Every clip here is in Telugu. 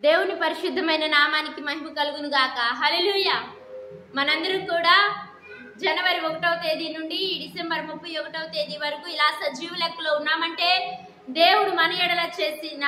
దేవుని పరిశుద్ధమైన నామానికి మహిమ కలుగును గాక. హల్లెలూయా. మనందరం కూడా జనవరి 1వ తేదీ నుండి డిసెంబర్ 31వ తేదీ వరకు ఇలా సజీవ లెక్కలో ఉన్నామంటే దేవుడు మన ఎడల చేసిన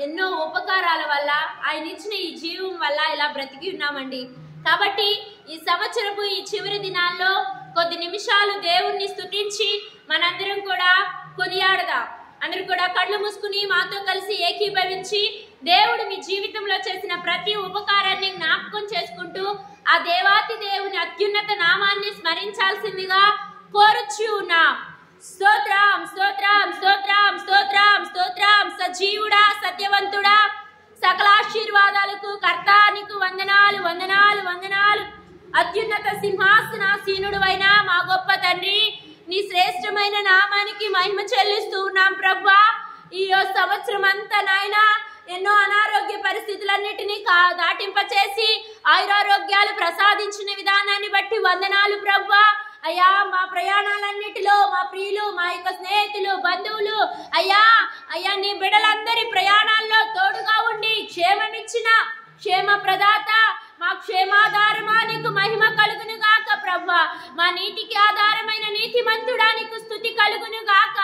ఎన్నో ఉపకారాల వల్ల, ఆయన ఇచ్చిన ఈ జీవం వల్ల ఇలా బ్రతికి ఉన్నామండి. కాబట్టి ఈ సంవత్సరపు ఈ చివరి దినాల్లో కొద్ది నిమిషాలు దేవుణ్ణి స్తుతించి మనందరం కూడా కొనియాడదాం. అందరూ కూడా కళ్ళు మూసుకుని మాతో కలిసి ఏకీభవించి దేవుడు మీ జీవితంలో చేసిన ప్రతి ఉపకారాన్ని జ్ఞాపకం చేసుకుంటూ ఆ దేవాతి దేవుని అత్యున్నత నామాన్ని స్మరించాల్సిందిగా కోరుచు ఉన్నాం. స్తోత్రం స్తోత్రం స్తోత్రం స్తోత్రం స్తోత్రం. సజీవుడా, సత్యవంతుడా, సకల ఆశీర్వాదాలకు కర్త, నీకు వందనాలు వందనాలు వందనాలు. అత్యున్నత సింహాసనాసీనుడు అయిన మా గొప్ప తండ్రి, నీ శ్రేష్టమైన నామానికి మహిమ చెల్లిస్తూ ఉన్నాం ప్రభువా. ఈ సంవత్సరం అంతా నాయనా ఎన్నో అనారోగ్య పరిస్థితులన్నిటినీ దాటింపచేసి ఆయురారోగ్యాలు ప్రసాదించిన విధానాన్ని బట్టి వందనాలు ప్రభువా. అయ్యా, మా ప్రయాణాలన్నిటిలో మా ప్రియులు, మా యొక్క స్నేహితులు, బంధువులు అయ్యా అయ్యా నీ బిడ్డలందరి ప్రయాణాల్లో తోడుగా ఉండి క్షేమమిచ్చిన క్షేమ ప్రదాత, మా క్షేమాధారమా నీకు మహిమ కలుగును గాక ప్రభువా. మా నీటికి ఆధారమైన నీతిమంతుడా నీకు స్తుతి కలుగును గాక.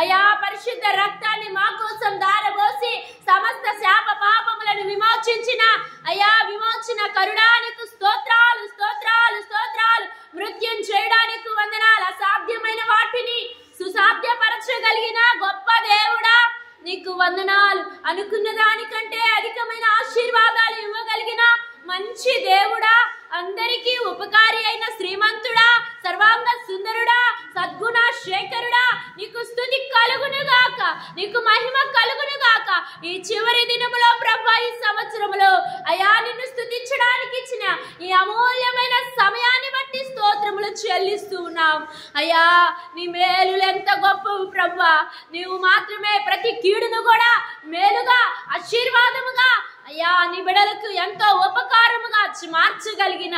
అయ్యా, పరిశుద్ధ రక్తాన్ని మా కోసం దారబోసి సమస్త శాప పాపములను విమోచించిన అయ్యా విమోచన కరుణానికి స్తోత్రాలు స్తోత్రాలు స్తోత్రాలు. మృత్యుం చేయడానికి వందనాలు. అసాధ్యమైన వాటిని సుసాధ్యపరచగలిగిన గొప్ప దేవుడా నీకు వందనాలు. అనుకున్న దానికంటే అధికమైన ఆశీర్వాదాలు ఇవ్వగలిగిన మంచి దేవుడా, అందరికీ ఉపకారి అయిన శ్రీమంతుడా, సర్వాంగ సుందరుడా, సద్గుణ శేఖరుడా, నీకు స్తుతి కలుగును గాక, నీకు మహిమ కలుగును గాక. ఈ చివరి దినములో ప్రభా, ఈ సంవత్సరములో అయా నిన్ను స్తుతించడానికి ఇచ్చిన ఈ అమూల్యమైన సమయాన్ని బట్టి స్తోత్రములు చెల్లిస్తూ ఉన్నాం. అయ్యా, నీ మేలులు ఎంత గొప్పవు ప్రభా. నీవు మాత్రమే ప్రతి కీడును కూడా మేలుగా, ఆశీర్వాదముగా అయ్యా నీ బిడలకు ఎంతో ఉపకారముగా మార్చగలిగిన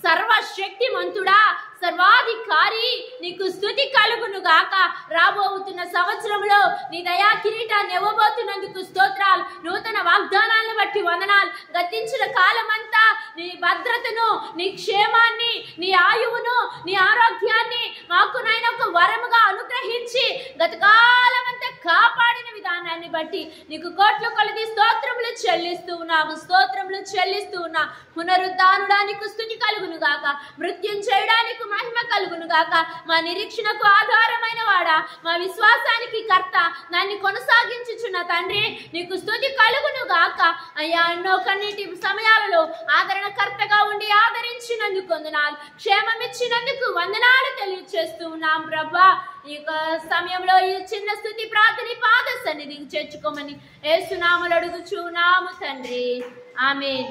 సర్వశక్తిమంతుడా, సర్వాధికారి, నీకు స్తుతి కలుగును గాక. రాబోతున్న సంవత్సరంలో నీ దయా కిరీటాన్ని ఇవ్వబోతున్నందుకు స్తోత్రాలు. నూతన వాగ్దానాలను బట్టి వందనాలు. గతించిన కాలమంతా నీ భద్రతను, నీ క్షేమాన్ని, నీ ఆయువును, నీ ఆరోగ్యాన్ని మాకు నైనా ఒక వరముగా అనుగ్రహించి గతకాలమంతా కాపాడిన విధానాన్ని బట్టి నీకు కోట్ల కొలది స్తోత్రములు చెల్లిస్తూ ఉన్నాము, స్తోత్రములు చెల్లిస్తూ ఉన్నా. పునరుద్ధానుడానికి స్తుతి కలుగును గాక, మృత్యుం చేయడానికి మహిమ కలుగును గాక. మా నిరీక్షణకు ఆధారమైన వాడా, మా విశ్వాసానికి కర్త, దాన్ని కొనసాగించుచున్న తండ్రి, నీకు స్తుతి కలుగును గాక. అయ్యా, ఎన్నో కన్నీటి సమయాలలో ఆదరణకర్తగా ఉండి ఆదరించినందుకు వందనాలు, క్షేమమిచ్చినందుకు వందనాలు తెలియచేస్తూ ఉన్నాం ప్రభా. ఈ యొక్క సమయంలో ఈ చిన్న స్తుతి ప్రార్థన పాద సన్నిధికి చేర్చుకోమని యేసునామములో అడుగుచున్నాము తండ్రి, ఆమేన్.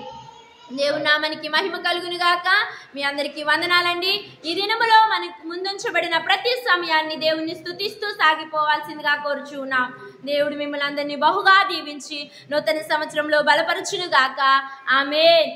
దేవుని నామానికి మహిమ కలుగును గాక. మీ అందరికీ వందనాలండి. ఈ దినములో మనకు ముందుంచబడిన ప్రతి సమయాన్ని దేవుని స్తుతిస్తూ సాగిపోవాల్సిందిగా కోరుచున్నాం. దేవుడు మిమ్మల్ని అందరినీ బహుగా దీవించి నూతన సంవత్సరంలో బలపరచును గాక. ఆమేన్.